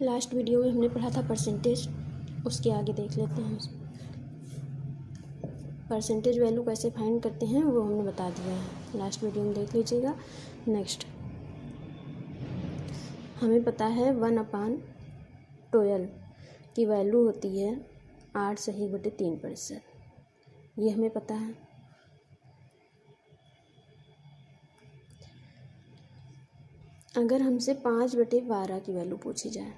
Last video में हमने पढ़ा था परसेंटेज, उसके आगे देख लेते हैं। परसेंटेज वैल्यू कैसे फाइंड करते हैं वो हमने बता दिया है, लास्ट वीडियो में देख लीजिएगा। नेक्स्ट हमें पता है 1/12 की वैल्यू होती है 8/3%, ये हमें पता है। अगर हमसे 5/12 की वैल्यू पूछी जाए,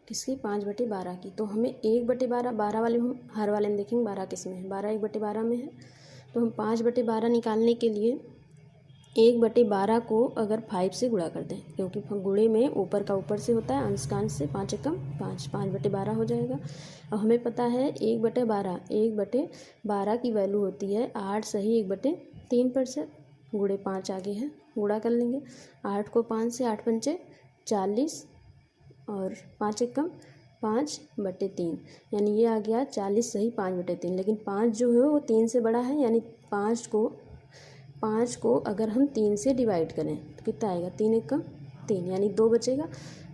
किसकी? 5/12 की, तो हमें 1/12, 12 वाले हम हर वाले में देखेंगे 12 किस में है, 12 1/12 में है। तो हम 5/12 निकालने के लिए 1/12 को अगर 5 से गुणा कर दें, क्योंकि गुणे में ऊपर का ऊपर से होता है, अंश का अंश से, 5 एकम 5, 5/12 हो जाएगा। और हमें पता है 1/12 की वैल्यू होती है 8/1/3%, गुणे 5 आगे है, गुणा कर लेंगे 8 को 5 से, 8 पंचे 40 और 5 एकम 5/3, यानी ये आ गया 40/5/3। लेकिन 5 जो है वो 3 से बड़ा है, यानी 5 को अगर हम 3 से डिवाइड करें तो कितना आएगा? 3 एकम 3, यानी 2 बचेगा।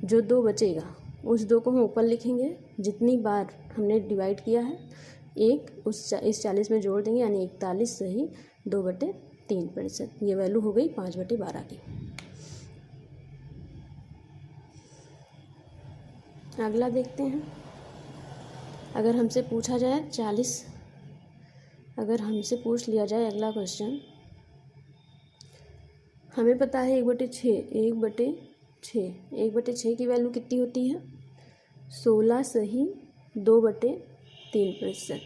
जो 2 बचेगा उस 2 को हम ऊपर लिखेंगे, जितनी बार हमने डिवाइड किया है एक इस 40 में जोड़ देंगे, यानी 41/2/3%। ये वैल्यू हो गई 5/12 की। अगला देखते हैं। अगर हमसे पूछा जाए 40, अगर हमसे पूछ लिया जाए अगला क्वेश्चन, हमें पता है 1/6 की वैल्यू कितनी होती है? 16/2/3%।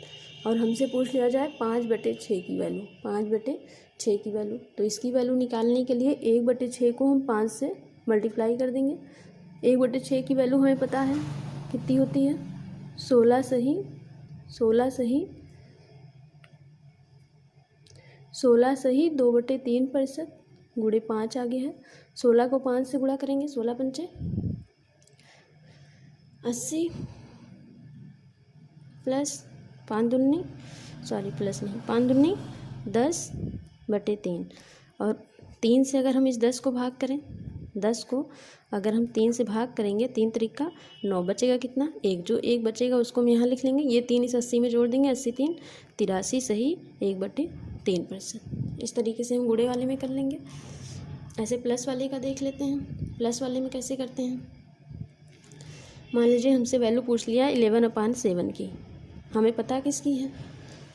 और हमसे पूछ लिया जाए 5/6 की वैल्यू, 5/6 की वैल्यू, तो इसकी वैल्यू निकालने के लिए 1/6 को हम 5 से मल्टीप्लाई कर देंगे। 1/6 की वैल्यू हमें पता है कितनी होती है? 16/2/3%, गुणे 5 आगे है। 16 को 5 से गुणा करेंगे, 16 पंचे 80 प्लस 5 दूनी 10/3। और 3 से अगर हम इस 10 को भाग करें, 10 को अगर हम 3 से भाग करेंगे, 3 त्रिका 9, बचेगा कितना? 1। जो 1 बचेगा उसको हम यहाँ लिख लेंगे, ये 3 इस 80 में जोड़ देंगे, 80 3 83/1/3%। इस तरीके से हम गुणे वाले में कर लेंगे। ऐसे प्लस वाले का देख लेते हैं। प्लस वाले में कैसे करते हैं? मान लीजिए हमसे वैल्यू पूछ लिया 11/7 की, हमें पता किसकी है?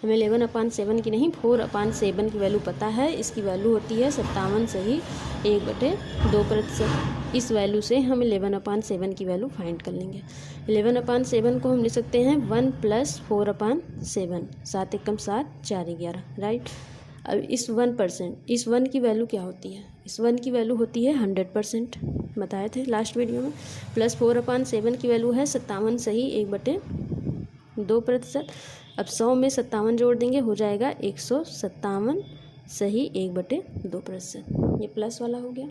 हमें 11/7 की नहीं, 4/7 की वैल्यू पता है। इसकी वैल्यू होती है 57/1/2%। इस वैल्यू से हम 11/7 की वैल्यू फाइंड कर लेंगे। 11/7 को हम लिख सकते हैं 1 + 4/7, 7 एकम 7, 4 11, राइट। अब इस 1 की वैल्यू क्या होती है? इस 1 की वैल्यू होती है 100%, बताए थे लास्ट वीडियो में। प्लस 4/7 की वैल्यू है 57/1/2%। अब 100 में 57 जोड़ देंगे, हो जाएगा 157/1/2%। ये प्लस वाला हो गया।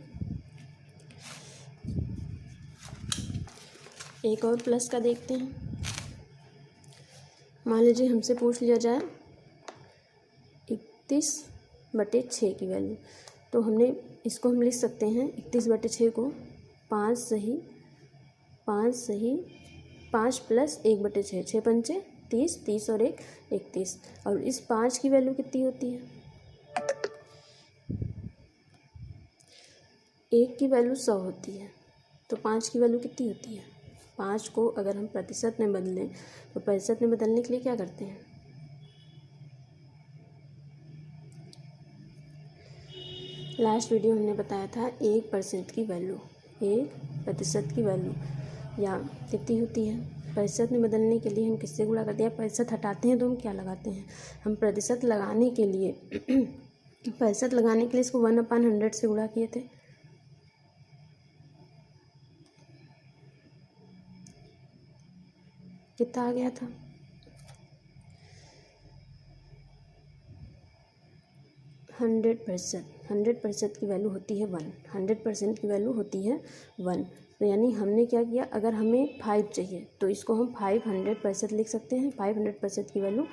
एक और प्लस का देखते हैं। मान लीजिए हमसे पूछ लिया जाए 31/6 की वैल्यू, तो हमने इसको हम लिख सकते हैं 31/6 को 5 प्लस 1/6, 6 पंचे 30, 30 और 1 31। और इस 5 की वैल्यू कितनी होती है? 1 की वैल्यू 100 होती है, तो 5 की वैल्यू कितनी होती है? 5 को अगर हम प्रतिशत में बदलें तो प्रतिशत में बदलने के लिए क्या करते हैं? लास्ट वीडियो हमने बताया था 1% की वैल्यू, 1% की वैल्यू या कितनी होती है? प्रतिशत में बदलने के लिए हम किससे गुणा करते हैं? प्रतिशत हटाते हैं तो हम क्या लगाते हैं? हम प्रतिशत लगाने के लिए इसको 1/100 से गुणा किए थे। कितना आ गया था? 100% की वैल्यू होती है 1। 100% की वैल्यू होती है 1। तो यानी हमने क्या किया, अगर हमें 5 चाहिए तो इसको हम 500% लिख सकते हैं। 500% की वैल्यू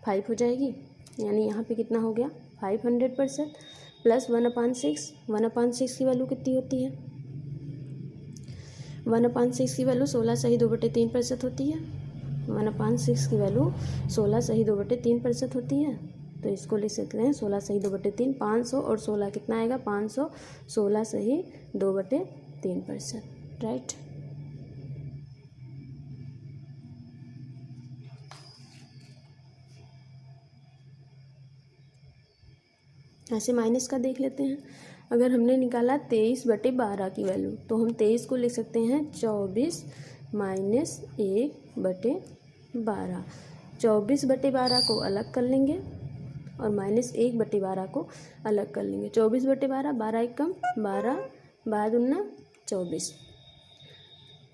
5 हो जाएगी, यानी यहाँ पे कितना हो गया? 500% प्लस 1/6। 1/6 की वैल्यू कितनी होती है? 1/6 की वैल्यू 16 होती है। 1/6 की वैल्यू 16 होती है। तो इसको लिख सकते हैं 16 500 और 16 कितना आएगा 500, 16 राइट। ऐसे माइनस का देख लेते हैं। अगर हमने निकाला 23/12 की वैल्यू, तो हम 23 को लिख सकते हैं 24 माइनस 1/12। 24/12 को अलग कर लेंगे और माइनस 1/12 को अलग कर लेंगे। 24/12, 12 एक कम 12, 12 दूना 24,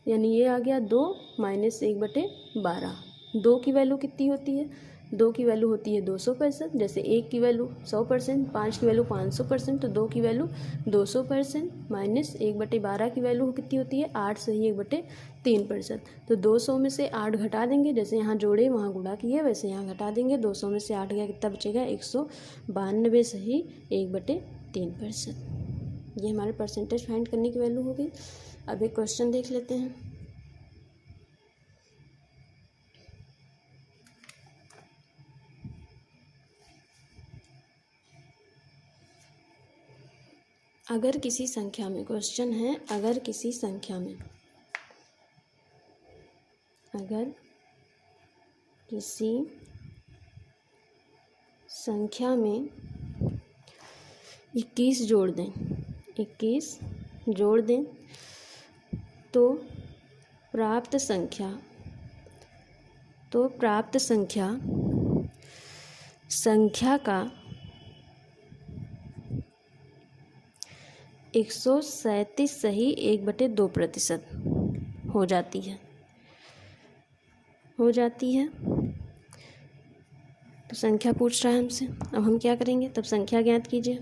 यानी ये आ गया 2 माइनस 1/12। 2 की वैल्यू कितनी होती है? 2 की वैल्यू होती है 200%। जैसे 1 की वैल्यू 100%, 5 की वैल्यू 500%, तो 2 की वैल्यू 200%। माइनस 1/12 की वैल्यू कितनी होती है 8 सही 1/3%। तो 200 में से 8 घटा देंगे, जैसे यहाँ जोड़े वहाँ गुणा किए वैसे यहाँ घटा देंगे। 200 में से 8 गया कितना बचेगा 192 सही 1/3%। ये हमारे परसेंटेज फाइंड करने की वैल्यू हो गई। अब एक क्वेश्चन देख लेते हैं। अगर किसी संख्या में, क्वेश्चन है अगर किसी संख्या में 21 जोड़ दें, 21 जोड़ दें तो प्राप्त संख्या का 137 सही 1/2% हो जाती है। तो संख्या पूछ रहा है हमसे। अब हम क्या करेंगे, तब संख्या ज्ञात कीजिए।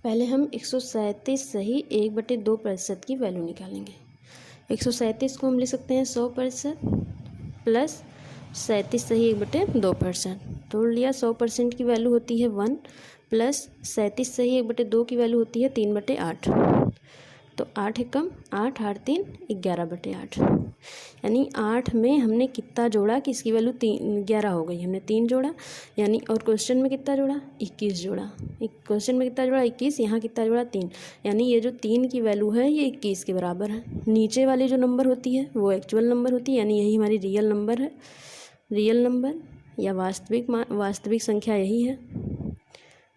पहले हम 137 सही 1/2% की वैल्यू निकालेंगे। 137 को हम लिख सकते हैं 100% प्लस 37 सही 1/2%। तोड़ लिया। 100% की वैल्यू होती है 1 प्लस 37 सही 1/2 की वैल्यू होती है 3/8। तो 8 एकम 8, 8 3 11/8। यानी 8 में हमने कितना जोड़ा कि इसकी वैल्यू 11 हो गई। हमने 3 जोड़ा, यानी और क्वेश्चन में कितना जोड़ा 21 जोड़ा। क्वेश्चन में कितना जोड़ा 21, यहाँ कितना जोड़ा 3। यानी ये जो 3 की वैल्यू है ये 21 के बराबर है। नीचे वाली जो नंबर होती है वो एक्चुअल नंबर होती है, यानी यही हमारी रियल नंबर है। रियल नंबर या वास्तविक संख्या यही है।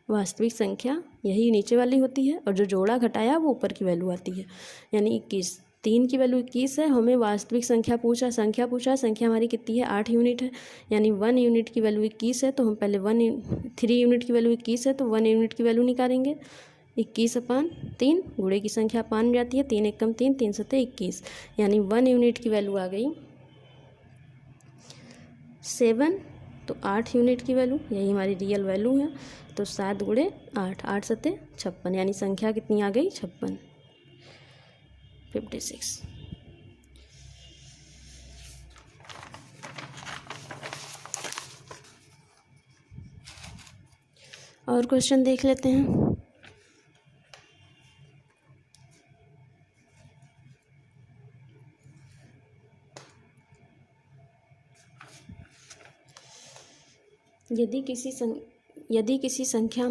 वास्तविक संख्या यही नीचे वाली होती है और जो जोड़ा घटाया वो ऊपर की वैल्यू आती है। यानी 21, 3 की वैल्यू 21 है। हमें वास्तविक संख्या पूछा। संख्या हमारी कितनी है 8 यूनिट है। यानी 1 यूनिट की वैल्यू 21 है, तो हम पहले 3 यूनिट की वैल्यू 21 है तो 1 यूनिट की वैल्यू निकालेंगे। 21/3 गुणे की संख्या 5 जाती है। 3 एकम 3, 3 सत्ते 21। यानी 1 यूनिट की वैल्यू आ गई 7। तो 8 यूनिट की वैल्यू यही हमारी रियल वैल्यू है। तो 7 गुणे 8, 8 सत्ते 56। यानी संख्या कितनी आ गई 56, 56। और क्वेश्चन देख लेते हैं। यदि किसी संख्या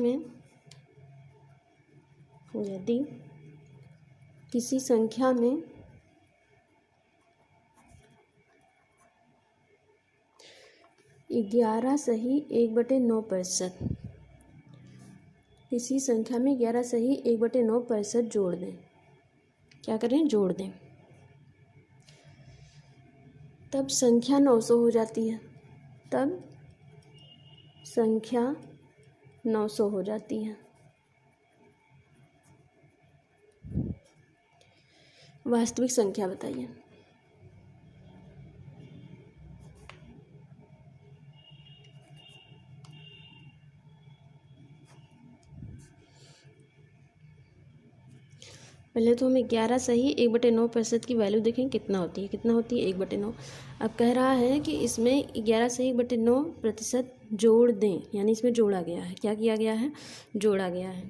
में 11 सही 1/9%, किसी संख्या में 11 सही 1/9% जोड़ दें। क्या करें, जोड़ दें। तब संख्या 900 हो जाती है। वास्तविक संख्या बताइए। पहले तो हमें 11 सही 1/9% की वैल्यू देखें कितना होती है, कितना होती है 1/9। अब कह रहा है कि इसमें 11 सही 1/9% जोड़ दें, यानी इसमें जोड़ा गया है, क्या किया गया है, जोड़ा गया है।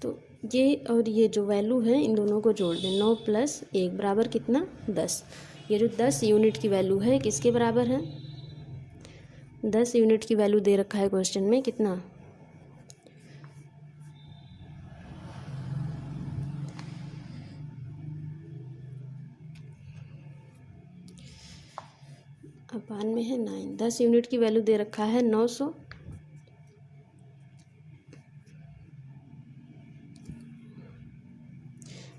तो ये और ये जो वैल्यू है इन दोनों को जोड़ दें, 9 + 1 बराबर कितना, 10। ये जो 10 यूनिट की वैल्यू है किसके बराबर है, 10 यूनिट की वैल्यू दे रखा है क्वेश्चन में, कितना, अपान में है 9। 10 यूनिट की वैल्यू दे रखा है 900।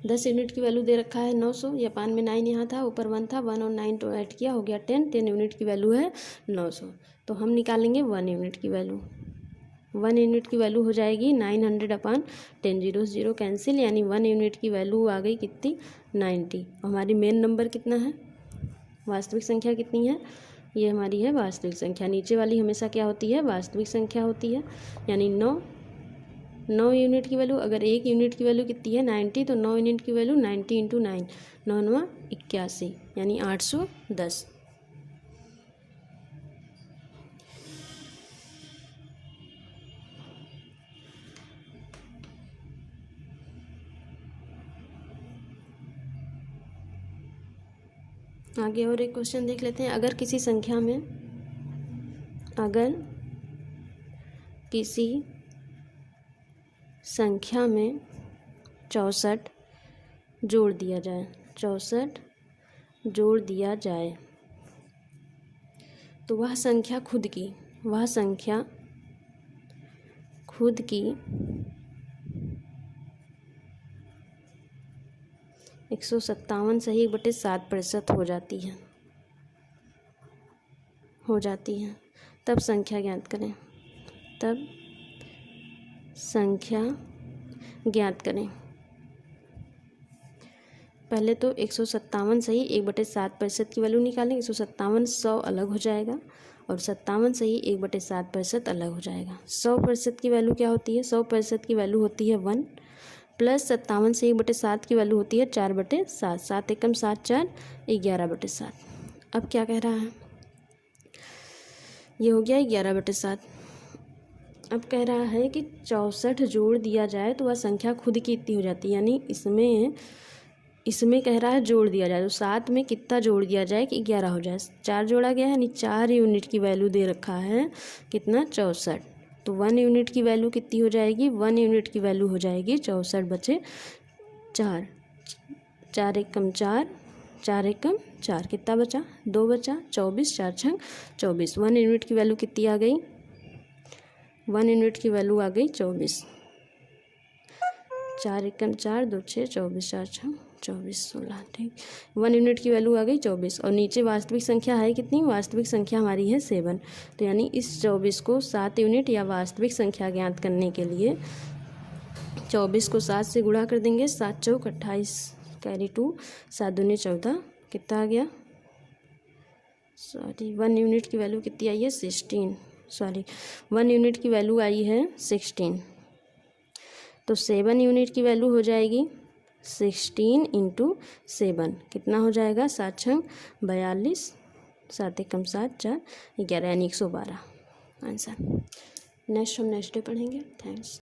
दस यूनिट की वैल्यू दे रखा है 900। ये अपान में 9 यहाँ था, ऊपर 1 था, 1 और 9 तो ऐड किया, हो गया 10। 10 यूनिट की वैल्यू है 900। तो हम निकालेंगे 1 यूनिट की वैल्यू। 1 यूनिट की वैल्यू हो जाएगी 900/10। 0 0 कैंसिल, यानी 1 यूनिट की वैल्यू आ गई कितनी, 90। और हमारी मेन नंबर कितना है, वास्तविक संख्या कितनी है, ये हमारी है वास्तविक संख्या। नीचे वाली हमेशा क्या होती है, वास्तविक संख्या होती है। यानी 9 यूनिट की वैल्यू, अगर 1 यूनिट की वैल्यू कितनी है 90, तो 9 यूनिट की वैल्यू 90 × 9, 9 9 81, यानी 810। आगे और एक क्वेश्चन देख लेते हैं। अगर किसी संख्या में 64 जोड़ दिया जाए, 64 जोड़ दिया जाए, तो वह संख्या खुद की 157 सही 1/7% हो जाती है। तब संख्या ज्ञात करें। पहले तो 157 सही 1/7% की वैल्यू निकालें। 157 100 अलग हो जाएगा और 57 सही 1/7% अलग हो जाएगा। 100% की वैल्यू क्या होती है, 100% की वैल्यू होती है 1, प्लस 57 से 1/7 की वैल्यू होती है 4/7। 7 एकम 7 4 11/7। अब क्या कह रहा है, ये हो गया 11/7। अब कह रहा है कि 64 जोड़ दिया जाए तो वह संख्या खुद की इतनी हो जाती है, यानी इसमें कह रहा है जोड़ दिया जाए, तो 7 में कितना जोड़ दिया जाए कि 11 हो जाए। 4 जोड़ा गया है, यानी 4 यूनिट की वैल्यू दे रखा है कितना, 64। तो 1 यूनिट की वैल्यू कितनी हो जाएगी, 1 यूनिट की वैल्यू हो जाएगी 64/4। 4 एकम 4, 4 एकम 4, कितना बचा, 2 बचा, 24, 4 6 24। 1 यूनिट की वैल्यू कितनी आ गई, 1 यूनिट की वैल्यू आ गई 24। 4 एकम 4, 2 6 24, 4 6 24 16, ठीक। 1 यूनिट की वैल्यू आ गई 24। और नीचे वास्तविक संख्या है कितनी, वास्तविक संख्या हमारी है 7। तो यानी इस 24 को 7 यूनिट या वास्तविक संख्या ज्ञात करने के लिए 24 को 7 से गुणा कर देंगे। 7 चौक 28, कैरी 2, 7 दूनी 14, कितना आ गया, 1 यूनिट की वैल्यू कितनी आई है 1 यूनिट की वैल्यू आई है 16। तो 7 यूनिट की वैल्यू हो जाएगी 16 × 7, कितना हो जाएगा, 7 6 42, 7 एकम 7 4 11, यानी 112 आंसर। नेक्स्ट हम नेक्स्ट डे पढ़ेंगे। थैंक्स।